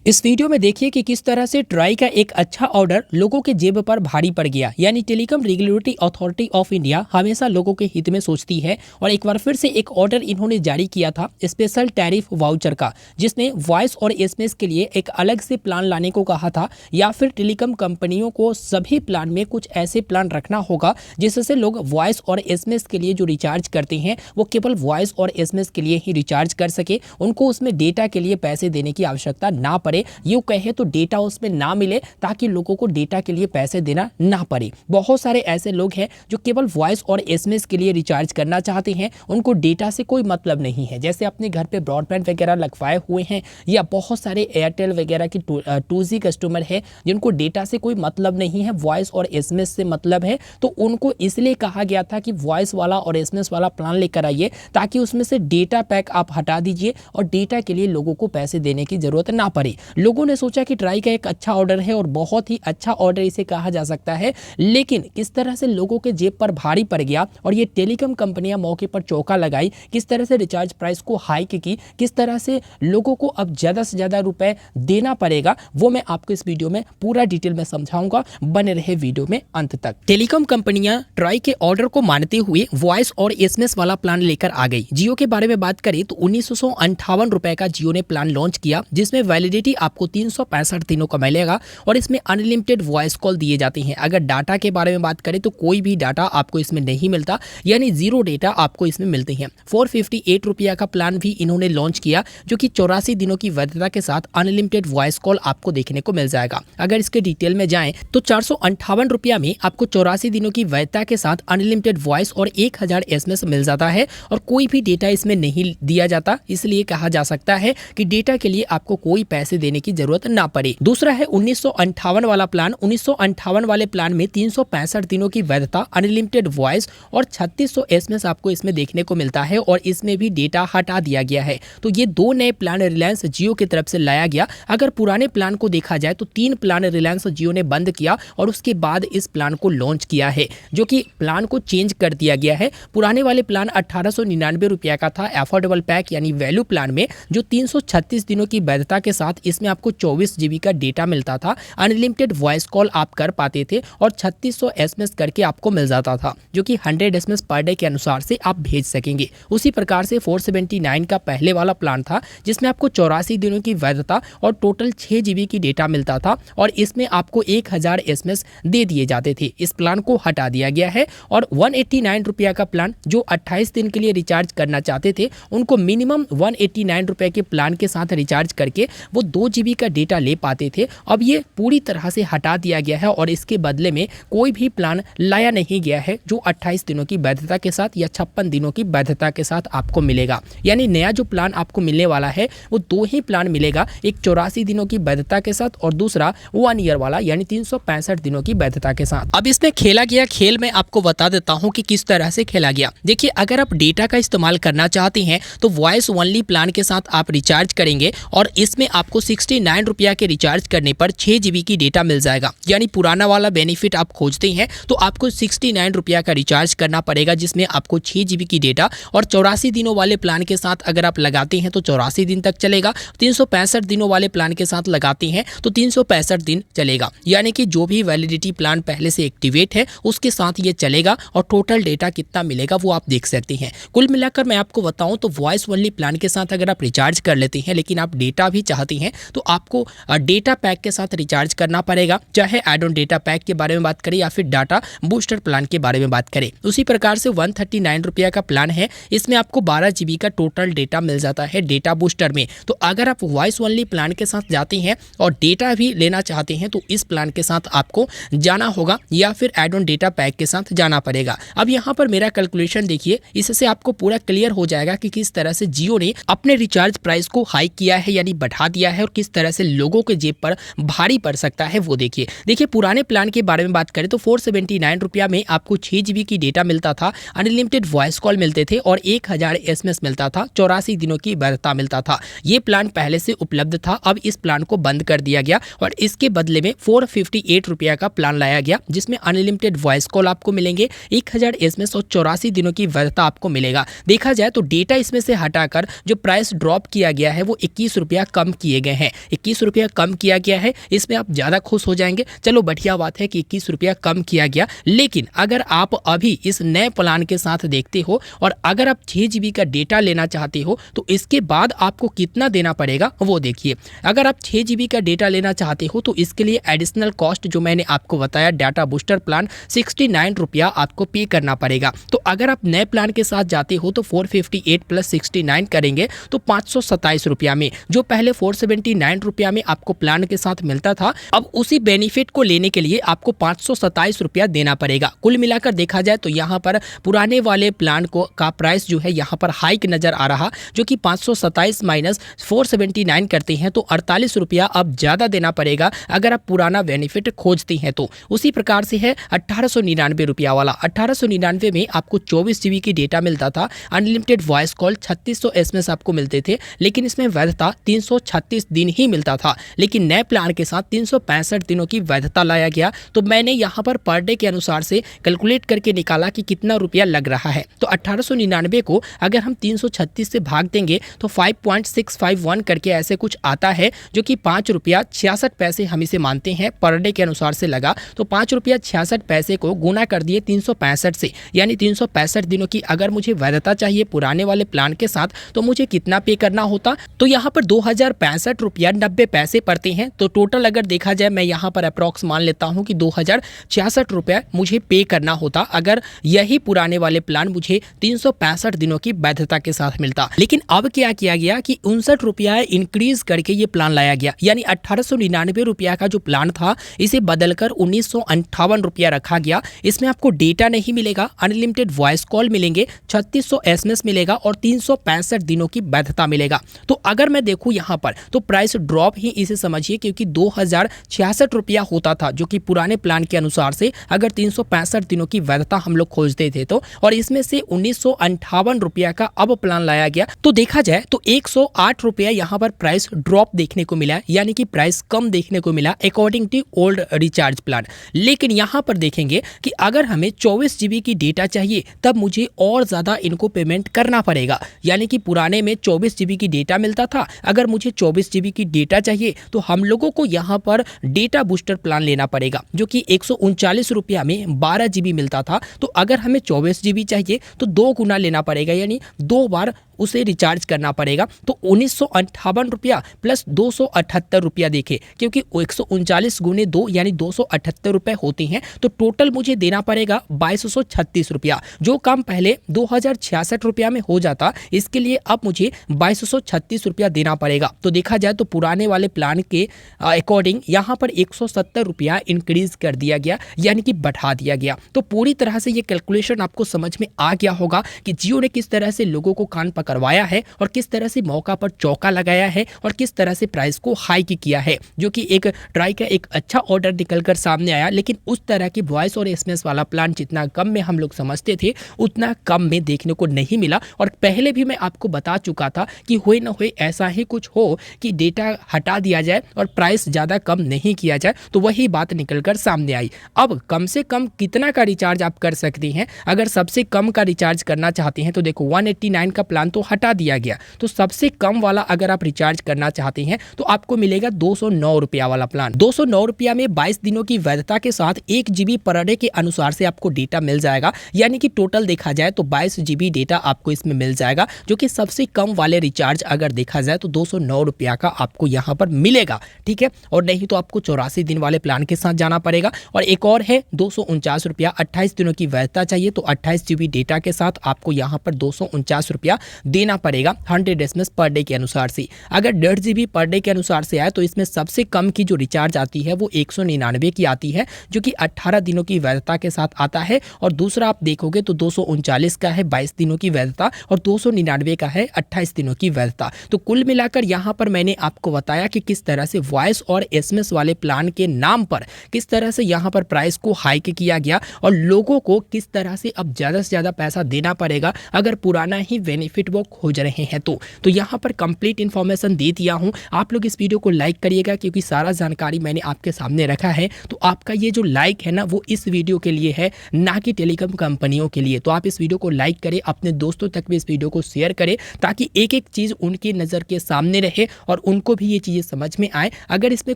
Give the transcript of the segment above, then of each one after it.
इस वीडियो में देखिए कि किस तरह से ट्राई का एक अच्छा ऑर्डर लोगों के जेब पर भारी पड़ गया। यानी telecom regulatory authority of India हमेशा लोगों के हित में सोचती है और एक बार फिर से एक ऑर्डर इन्होंने जारी किया था स्पेशल टैरिफ वाउचर का, जिसने वॉइस और एसएमएस के लिए एक अलग से प्लान लाने को कहा था, या फिर टेलीकॉम कंपनियों को सभी प्लान में कुछ ऐसे प्लान रखना होगा जिससे लोग वॉइस और एसएमएस के लिए जो रिचार्ज करते हैं वो केवल वॉइस और एसएमएस के लिए ही रिचार्ज कर सके, उनको उसमें डेटा के लिए पैसे देने की आवश्यकता ना पड़े। यूं कहे तो डेटा उसमें ना मिले ताकि लोगों को डेटा के लिए पैसे देना ना पड़े। बहुत सारे ऐसे लोग हैं जो केवल वॉइस और एसएमएस के लिए रिचार्ज करना चाहते हैं, उनको डेटा से कोई मतलब नहीं है। जैसे अपने घर पे ब्रॉडबैंड वगैरह लगवाए हुए हैं, या बहुत सारे एयरटेल वगैरह की 2G कस्टमर है जिनको डेटा से कोई मतलब नहीं है, वॉइस और एसएमएस से मतलब है। तो उनको इसलिए कहा गया था कि वॉइस वाला और एसएमएस वाला प्लान लेकर आइए ताकि उसमें से डेटा पैक आप हटा दीजिए और डेटा के लिए लोगों को पैसे देने की जरूरत ना पड़े। लोगों ने सोचा कि ट्राई का एक अच्छा ऑर्डर है और बहुत ही अच्छा ऑर्डर इसे कहा जा सकता है, लेकिन किस तरह से लोगों के जेब पर भारी पड़ गया और ये टेलीकॉम कंपनियां मौके पर चौका लगाई, किस तरह से रिचार्ज प्राइस को हाइक की, किस तरह से लोगों को अब ज्यादा से ज्यादा रुपए देना पड़ेगा, वो मैं आपको इस वीडियो में पूरा डिटेल में समझाऊंगा। बने रहे वीडियो में अंत तक। टेलीकॉम कंपनियां ट्राई के ऑर्डर को मानते हुए वॉइस और एसएमएस वाला प्लान लेकर आ गई। जियो के बारे में बात करें तो 1958 रुपए का जियो ने प्लान लॉन्च किया, जिसमें वैलिडिटी आपको 365 दिनों का मिलेगा और इसमें अनलिमिटेड वॉइस कॉल दिए जाते हैं। अगर डाटा के बारे में बात करें तो कोई भी डाटा आपको इसमें नहीं मिलता, यानी जीरो डेटा आपको इसमें मिलते हैं। 458 रुपया का प्लान भी इन्होंने लॉन्च किया, जो कि 84 दिनों की वैधता के साथ अनलिमिटेड वॉइस कॉल आपको देखने को मिल जाएगा। अगर इसके डिटेल में जाएं तो 458 रुपया में आपको 84 दिनों की वैधता के साथ अनलिमिटेड वॉइस और 1000 एसएमएस मिल जाता है और कोई भी डेटा इसमें नहीं दिया जाता, इसलिए कहा जा सकता है कि डेटा के लिए आपको कोई पैसे देने की जरूरत ना पड़े। दूसरा है 1958 वाला प्लान। 1958 वाले प्लान में 365 दिनों की वैधता, अनलिमिटेड वॉइस और 3600 एसएमएस आपको इसमें देखने को मिलता है और इसमें भी डेटा हटा दिया गया है। तो ये दो नए प्लान रिलायंस जियो की तरफ से लाया गया। अगर पुराने प्लान को देखा जाए तो 3 प्लान रिलायंस जियो ने बंद किया और उसके बाद इस प्लान को लॉन्च किया है, जो कि प्लान को चेंज कर दिया गया है। पुराने वाले प्लान 1899 रुपया का था अफोर्डेबल पैक यानी वैल्यू प्लान में, जो 336 दिनों की वैधता के साथ इसमें आपको 24 GB का डेटा मिलता था, अनलिमिटेड वॉइस कॉल आप कर पाते थे और 3600 एसएमएस करके आपको मिल जाता था, जो कि 100 एसएमएस पर डे के अनुसार से आप भेज सकेंगे। उसी प्रकार से 479 का पहले वाला प्लान था, जिसमें आपको 84 दिनों की वैधता और टोटल 6 GB की डेटा मिलता था और इसमें आपको 1000 एसएमएस दे दिए जाते थे। इस प्लान को हटा दिया गया है और 189 रुपया का प्लान, जो 28 दिन के लिए रिचार्ज करना चाहते थे उनको मिनिमम 189 रुपए के प्लान के साथ रिचार्ज करके वो 2 GB का डेटा ले पाते थे। अब ये पूरी तरह से हटा दिया गया है और इसके बदले में कोई भी प्लान लाया नहीं गया है जो 28 दिनों की वैधता के साथ या 56 दिनों की वैधता के साथ आपको मिलेगा। यानी नया जो प्लान आपको मिलने वाला है वो 2 ही प्लान मिलेगा, एक 84 दिनों की वैधता के साथ और दूसरा 1 ईयर वाला यानी 365 दिनों की वैधता के साथ। अब इसमें खेला गया खेल मैं आपको बता देता हूँ कि किस तरह से खेला गया। देखिए, अगर आप डेटा का इस्तेमाल करना चाहते हैं तो वॉइस ओनली प्लान के साथ आप रिचार्ज करेंगे और इसमें आपको 69 रुपया के रिचार्ज करने पर 6 GB की डेटा मिल जाएगा। यानी पुराना वाला बेनिफिट आप खोजते हैं तो आपको 69 रुपया का रिचार्ज करना पड़ेगा, जिसमें आपको 6 GB की डेटा और 84 दिनों वाले प्लान के साथ अगर आप लगाते हैं तो 84 दिन तक चलेगा। 365 दिनों वाले प्लान के साथ लगाते हैं तो 365 दिन चलेगा। यानी कि जो भी वैलिडिटी प्लान पहले से एक्टिवेट है उसके साथ ये चलेगा और टोटल डेटा कितना मिलेगा वो आप देख सकते हैं। कुल मिलाकर मैं आपको बताऊं तो वॉइस ओनली प्लान के साथ अगर आप रिचार्ज कर लेते हैं लेकिन आप डेटा भी चाहते हैं तो आपको डेटा पैक के साथ रिचार्ज करना पड़ेगा, चाहे ऐड ऑन डेटा पैक के बारे में बात करें या फिर डाटा बूस्टर प्लान के बारे में बात करें। उसी प्रकार से 139 रुपया का प्लान है, इसमें आपको 12 GB का टोटल डेटा मिल जाता है डेटा बूस्टर में। तो अगर आप वॉइस ओनली प्लान के साथ जाते हैं और डेटा भी लेना चाहते हैं तो इस प्लान के साथ आपको जाना होगा या फिर ऐड ऑन डेटा पैक के साथ जाना पड़ेगा। अब यहाँ पर मेरा कैलकुलेशन देखिए, इससे आपको पूरा क्लियर हो जाएगा कि किस तरह से जियो ने अपने रिचार्ज प्राइस को हाइक किया है यानी बढ़ा दिया है और किस तरह से लोगों के जेब पर भारी पड़ सकता है वो देखिए। पुराने प्लान के बारे में बात करें तो 479 रुपया में आपको 6 GB की डेटा मिलता था, अनलिमिटेड वॉइस कॉल मिलते थे और 1000 एसएमएस मिलता था, 84 दिनों की वैधता मिलता था। ये प्लान पहले से उपलब्ध था, अब इस प्लान को बंद कर दिया गया और इसके बदले में 458 रुपया का प्लान लाया गया, जिसमें अनलिमिटेड वॉइस कॉल आपको मिलेंगे, 1000 एसएमएस और 84 दिनों की वैधता आपको मिलेगा। देखा जाए तो डेटा इसमें से हटाकर जो प्राइस ड्रॉप किया गया है वो 21 रुपया कम किए गए गए हैं, 21 रुपया कम किया गया है। इसमें आप ज़्यादा खुश हो जाएंगे, चलो बढ़िया बात है कि 21 रुपया कम किया गया। लेकिन अगर आप अभी इस नए प्लान के साथ देखते हो और अगर आप 6 GB का डेटा लेना चाहते हो तो इसके बाद आपको कितना देना पड़ेगा वो देखिए। अगर आप 6 GB का डेटा लेना चाहते हो तो इसके लिए एडिशनल कॉस्ट जो मैंने आपको बताया डाटा बूस्टर प्लान 69 रुपया आपको पे करना पड़ेगा। तो अगर आप नए प्लान के साथ जाते हो तो 458 प्लस 69 करेंगे तो 527 रुपया में, जो पहले 479 रुपया में आपको प्लान के साथ मिलता था, अब उसी बेनिफिट को लेने के लिए आपको 527 रुपया देना पड़ेगा। कुल मिलाकर देखा जाए तो यहाँ पर पुराने वाले प्लान को का प्राइस जो है यहाँ पर हाइक नजर आ रहा, जो कि 527 माइनस 479 करते हैं तो 48 रुपया अब ज़्यादा देना पड़ेगा अगर आप पुराना बेनिफिट खोजते हैं तो। उसी प्रकार से है 1899 रुपया वाला। 1899 में आपको 24 GB की डेटा मिलता था, अनलिमिटेड वॉइस कॉल, 3600 SMS आपको मिलते थे, लेकिन इसमें वैधता 336 दिन ही मिलता था। लेकिन नए प्लान के साथ 365 दिनों की वैधता लाया गया। तो मैंने यहाँ पर पर डे के अनुसार से कैलकुलेट करके निकाला कि कितना रुपया लग रहा है। तो 1899 को अगर हम 336 से भाग देंगे तो 5.651 करके ऐसे कुछ आता है, जो कि 5 रुपया 66 पैसे हम इसे मानते हैं पर डे के अनुसार से लगा। तो 5 रुपया 66 पैसे को गुना कर दिए 365 से, यानी 365 दिनों की अगर मुझे वैधता चाहिए पुराने वाले प्लान के साथ तो मुझे कितना पे करना होता, तो यहाँ पर 2065 रुपया 90 पैसे पड़ते हैं। तो टोटल अगर देखा जाए मैं यहाँ पर अप्रॉक्स मान लेता हूँ कि 2066 रुपया मुझे पे करना होता अगर यही पुराने वाले प्लान मुझे 365 दिनों की वैधता के साथ मिलता। लेकिन अब क्या किया गया कि 59 रुपया इंक्रीज करके ये प्लान लाया गया, यानी 1899 रुपया का जो प्लान था इसे बदलकर 1958 रुपया रखा गया। इसमें आपको डेटा नहीं मिलेगा, अनलिमिटेड वॉइस कॉल मिलेंगे, 3600 SMS मिलेगा और 365 दिनों की वैधता मिलेगा। तो अगर मैं देखूं यहाँ पर तो प्राइस ड्रॉप ही इसे समझिए, क्योंकि 2066 रुपया होता था जो कि पुराने प्लान के अनुसार से अगर 365 दिनों की वैधता हम लोग खोजते थे तो, और इसमें से 1958 रुपया का अब प्लान लाया गया। तो देखा जाए तो 108 रुपया यहाँ पर प्राइस ड्रॉप देखने को मिला, यानी कि प्राइस कम देखने को मिला according to old recharge plan. लेकिन यहाँ पर देखेंगे कि अगर हमें 24 GB की डेटा चाहिए तब मुझे और ज्यादा इनको पेमेंट करना पड़ेगा, यानी कि पुराने में 24 GB की डेटा मिलता था, अगर मुझे 24 GB की डेटा चाहिए तो हम लोगों को यहाँ पर डेटा बूस्टर प्लान लेना पड़ेगा, जो कि 139 रुपया में 12 GB मिलता था। तो अगर हमें 24 GB चाहिए तो 2 गुना लेना पड़ेगा, यानी 2 बार उसे रिचार्ज करना पड़ेगा। तो 1958 रुपया प्लस 278 रुपया देखे, क्योंकि 139 गुने 2 यानी 278 रुपए होते हैं। तो टोटल मुझे देना पड़ेगा 2236 रुपया, जो काम पहले 2066 रुपया में हो जाता, इसके लिए अब मुझे 2236 रुपया देना पड़ेगा। तो देखा जाए तो पुराने वाले प्लान के अकॉर्डिंग यहाँ पर 170 रुपया इंक्रीज कर दिया गया, यानी कि बढ़ा दिया गया। तो पूरी तरह से ये कैलकुलेशन आपको समझ में आ गया होगा कि जियो ने किस तरह से लोगों को कान पकड़वाया है और किस तरह से मौका पर चौका लगाया है और किस तरह से प्राइस को हाई किया है, जो कि एक ट्राई का एक अच्छा ऑर्डर निकलकर सामने आया। लेकिन उस तरह की वॉइस और SMS वाला प्लान जितना कम में हम लोग समझते थे उतना कम में देखने को नहीं मिला। और पहले भी मैं आपको बता चुका था कि हुए न हुए ऐसा ही कुछ हो कि डेटा हटा दिया जाए और प्राइस ज़्यादा कम नहीं किया जाए, तो वही बात निकलकर सामने आई। अब कम से कम कितना का रिचार्ज आप कर सकते हैं? अगर सबसे कम का रिचार्ज करना चाहते हैं तो देखो 189 का प्लान तो हटा दिया गया, तो सबसे कम वाला अगर आप रिचार्ज करना चाहते हैं तो आपको मिलेगा 209 रुपया वाला प्लान। 209 रुपया में 22 दिनों की वैधता के साथ 1 GB पर डे के अनुसार से आपको डेटा मिल जाएगा, यानी कि टोटल देखा जाए तो 22 GB डेटा आपको इसमें मिल जाएगा, जो कि सबसे कम वाले रिचार्ज अगर देखा जाए तो 209 रुपया का आपको यहाँ पर मिलेगा, ठीक है। और नहीं तो आपको 84 दिन वाले प्लान के साथ जाना पड़ेगा। और एक और है 249 रुपया, 28 दिनों की वैधता चाहिए तो 28 GB डेटा के साथ आपको यहाँ पर 249 रुपया देना पड़ेगा 100 SMS पर डे के अनुसार से। अगर 1.5 GB पर डे के अनुसार से आए तो इसमें सबसे कम की जो रिचार्ज आती है वो 199 की आती है, जो कि 18 दिनों की वैधता के साथ आता है। और दूसरा आप देखोगे तो 239 का है 22 दिनों की वैधता और 299 का है 28 दिनों की वैधता। तो कुल मिलाकर यहाँ पर मैंने आपको बताया कि किस तरह से वॉइस और SMS वाले प्लान के नाम पर किस तरह से यहाँ पर प्राइस को हाइक किया गया और लोगों को किस तरह से अब ज़्यादा से ज़्यादा पैसा देना पड़ेगा अगर पुराना ही बेनिफिट नेटवर्क खोज रहे हैं तो यहाँ पर कंप्लीट इन्फॉर्मेशन दे दिया हूँ। आप लोग इस वीडियो को लाइक करिएगा क्योंकि सारा जानकारी मैंने आपके सामने रखा है। तो आपका ये जो लाइक है ना वो इस वीडियो के लिए है, ना कि टेलीकॉम कंपनियों के लिए। तो आप इस वीडियो को लाइक करें, अपने दोस्तों तक भी इस वीडियो को शेयर करें ताकि एक एक चीज़ उनकी नज़र के सामने रहे और उनको भी ये चीज़ें समझ में आए। अगर इसमें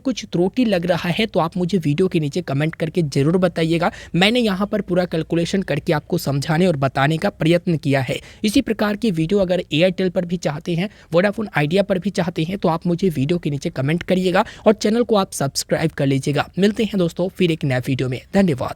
कुछ त्रुटि लग रहा है तो आप मुझे वीडियो के नीचे कमेंट करके ज़रूर बताइएगा। मैंने यहाँ पर पूरा कैलकुलेशन करके आपको समझाने और बताने का प्रयत्न किया है। इसी प्रकार की वीडियो अगर एयरटेल पर भी चाहते हैं, वोडाफोन आइडिया पर भी चाहते हैं तो आप मुझे वीडियो के नीचे कमेंट करिएगा और चैनल को आप सब्सक्राइब कर लीजिएगा। मिलते हैं दोस्तों फिर एक नए वीडियो में। धन्यवाद।